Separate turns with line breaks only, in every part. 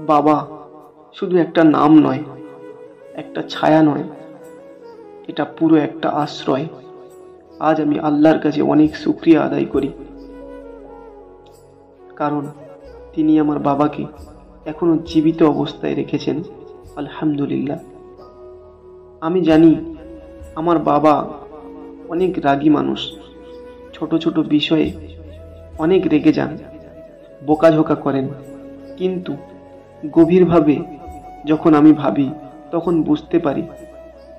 বাবা শুধু একটা নাম নয়, একটা ছায়া নয়, এটা পুরো একটা আশ্রয়। আজ আমি আল্লাহর কাছে অনেক শুকরিয়া আদায় করি, কারণ তিনি আমার বাবাকে এখনো জীবিত অবস্থায় রেখেছেন। আলহামদুলিল্লাহ। আমি জানি আমার বাবা অনেক রাগী মানুষ, ছোট ছোট বিষয়ে অনেক রেগে যান, বকাঝকা করেন। কিন্তু গভীরভাবে যখন আমি ভাবি, তখন বুঝতে পারি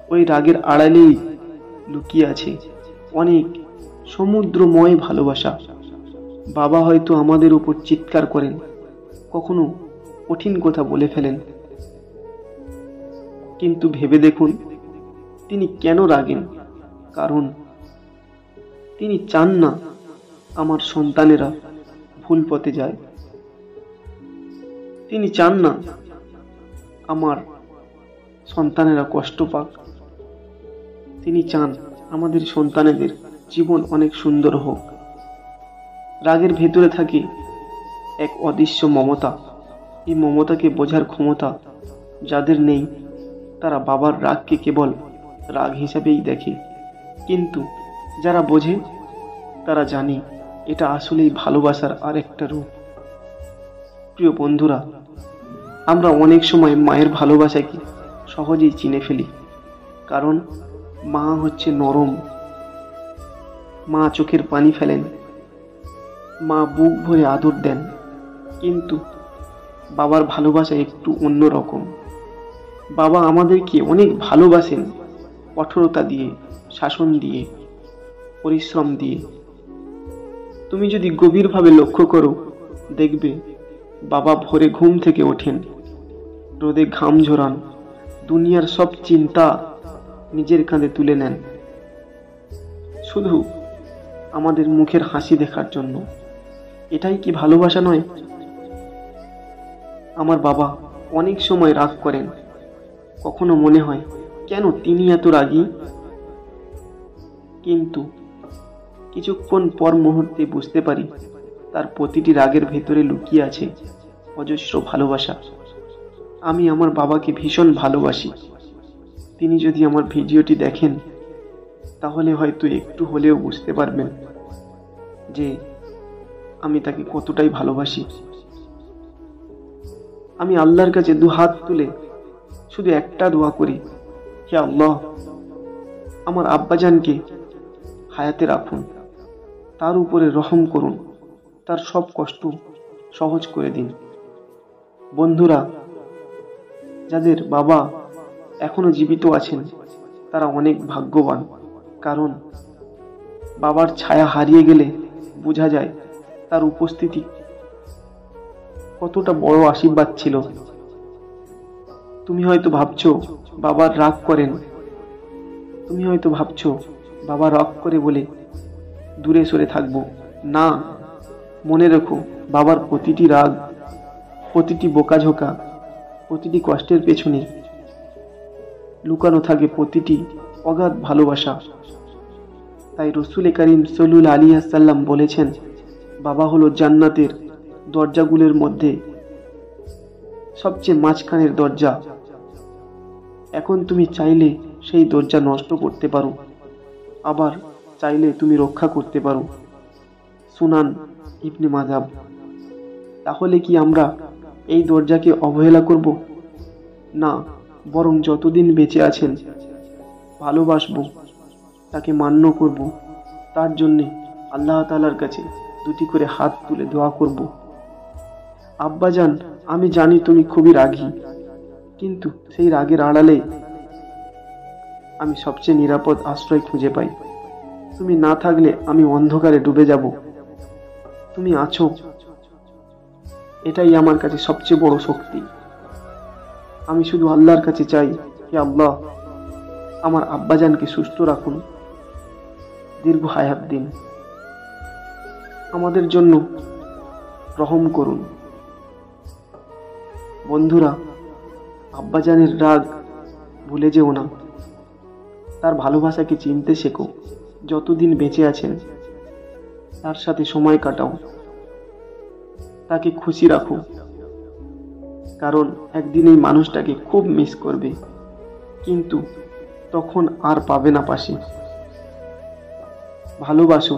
ওই রাগের আড়ালেই লুকিয়ে আছে অনেক সমুদ্রময় ভালোবাসা। বাবা হয়তো আমাদের উপর চিৎকার করেন, কখনো কঠিন কথা বলে ফেলেন, কিন্তু ভেবে দেখুন তিনি কেন রাগেন। কারণ তিনি চান না আমার সন্তানেরা ভুল পথে যায়। তিনি চান না আমার সন্তানেরা কষ্ট পাক। তিনি চান আমাদের সন্তানেদের জীবন অনেক সুন্দর হোক। রাগের ভেতরে থাকে এক অদৃশ্য মমতা। এই মমতাকে বোঝার ক্ষমতা যাদের নেই, তারা বাবার রাগকে কেবল রাগ হিসাবেই দেখে। কিন্তু যারা বোঝে তারা জানে এটা আসলেই ভালোবাসার আরেকটা রূপ। প্রিয় বন্ধুরা, আমরা অনেক সময় মায়ের ভালোবাসাকে সহজেই চিনে ফেলি, কারণ মা হচ্ছে নরম, মা চোখের পানি ফেলেন, মা বুক ভরে আদর দেন। কিন্তু বাবার ভালোবাসা একটু অন্যরকম। বাবা আমাদেরকে অনেক ভালোবাসেন, কঠোরতা দিয়ে, শাসন দিয়ে, পরিশ্রম দিয়ে। তুমি যদি গভীরভাবে লক্ষ্য করো, দেখবে বাবা ভোরে ঘুম থেকে ওঠেন, রোদে ঘাম ঝরান, দুনিয়ার সব চিন্তা নিজের কাঁধে তুলে নেন, শুধু আমাদের মুখের হাসি দেখার জন্য। এটাই কি ভালোবাসা নয়? আমার বাবা অনেক সময় রাগ করেন, কখনো মনে হয় কেন তিনি এত রাগী। কিন্তু কিছুক্ষণ পর মুহূর্তে বুঝতে পারি তার প্রতিটি রাগের ভেতরে লুকিয়ে আছে অজস্র ভালোবাসা। আমি আমার বাবাকে ভীষণ ভালোবাসি। তিনি যদি আমার ভিডিওটি দেখেন, তাহলে হয়তো একটু হলেও বুঝতে পারবেন যে আমি তাকে কতটাই ভালোবাসি। আমি আল্লাহর কাছে দুহাত তুলে শুধু একটা দোয়া করি, হে আল্লাহ, আমার আব্বাজানকে হায়াতে রাখুন, তার উপরে রহম করুন, তার সব কষ্ট সহজ করে দিন। বন্ধুরা, যাদের বাবা এখনো জীবিত আছেন তারা অনেক ভাগ্যবান, কারণ বাবার ছায়া হারিয়ে গেলে বোঝা যায় তার উপস্থিতি কতটা বড় আশীর্বাদ ছিল। তুমি হয়তো ভাবছো বাবার রাগ করেন, তুমি হয়তো ভাবছো বাবা রাগ করে বলে দূরে সরে থাকবো। না, মনে রেখো, বাবার প্রতিটি রাগ, প্রতিটি বোকাঝোকা, প্রতিটি কষ্টের পেছনে লুকানো থাকে প্রতিটি অগাধ ভালোবাসা। তাই রসুল করিম সাল্লাল্লাহু আলাইহি ওয়াসাল্লাম বলেছেন, বাবা হলো জান্নাতের দরজাগুলোর মধ্যে সবচেয়ে মাঝখানের দরজা। এখন তুমি চাইলে সেই দরজা নষ্ট করতে পারো, আবার চাইলে তুমি রক্ষা করতে পারো। সুনান ইবনে মাজাব। তাহলে কি আমরা এই দরজাকে অবহেলা করব? না, বরং যতদিন বেঁচে আছেন ভালোবাসবো, তাকে মান্য করব, তার জন্যে আল্লাহ তাআলার কাছে দুটি করে হাত তুলে দোয়া করব। আব্বাজান, আমি জানি তুমি খুবই রাগী, কিন্তু সেই রাগের আড়ালে আমি সবচেয়ে নিরাপদ আশ্রয় খুঁজে পাই। তুমি না থাকলে আমি অন্ধকারে ডুবে যাব। তুমি আছো, এটাই আমার কাছে সবচেয়ে বড় শক্তি। আমি শুধু আল্লাহর কাছে চাই, হে আল্লাহ, আমার আব্বাজানকে সুস্থ রাখুন, দীর্ঘ হায়াত দিন, আমাদের জন্য রহম করুন। বন্ধুরা, আব্বাজানের রাগ ভুলে যেও না, তার ভালোবাসাকে চিনতে শেখো। যতদিন বেঁচে আছেন তার সাথে সময় কাটাও, তাকে খুশি রাখো। কারণ একদিন এই মানুষটাকে খুব মিস করবে, কিন্তু তখন আর পাবে না পাশে। ভালোবাসো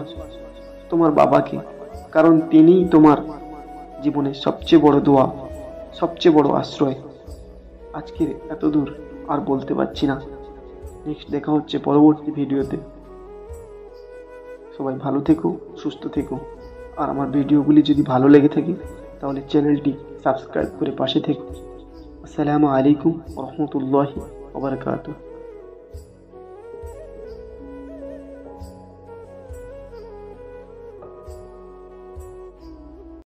তোমার বাবাকে, কারণ তিনিই তোমার জীবনের সবচেয়ে বড় দোয়া, সবচেয়ে বড় আশ্রয়। আজকের এত দূর আর বলতে পারছি না। নেক্সট দেখা হচ্ছে পরবর্তী ভিডিওতে। সবাই ভালো থেকো, সুস্থ থেকো। আর আমার ভিডিওগুলি যদি ভালো লেগে থাকে তাহলে চ্যানেলটি সাবস্ক্রাইব করে পাশে থেকো। আসসালামু আলাইকুম ওয়া রাহমাতুল্লাহি ওয়া বারাকাতুহু।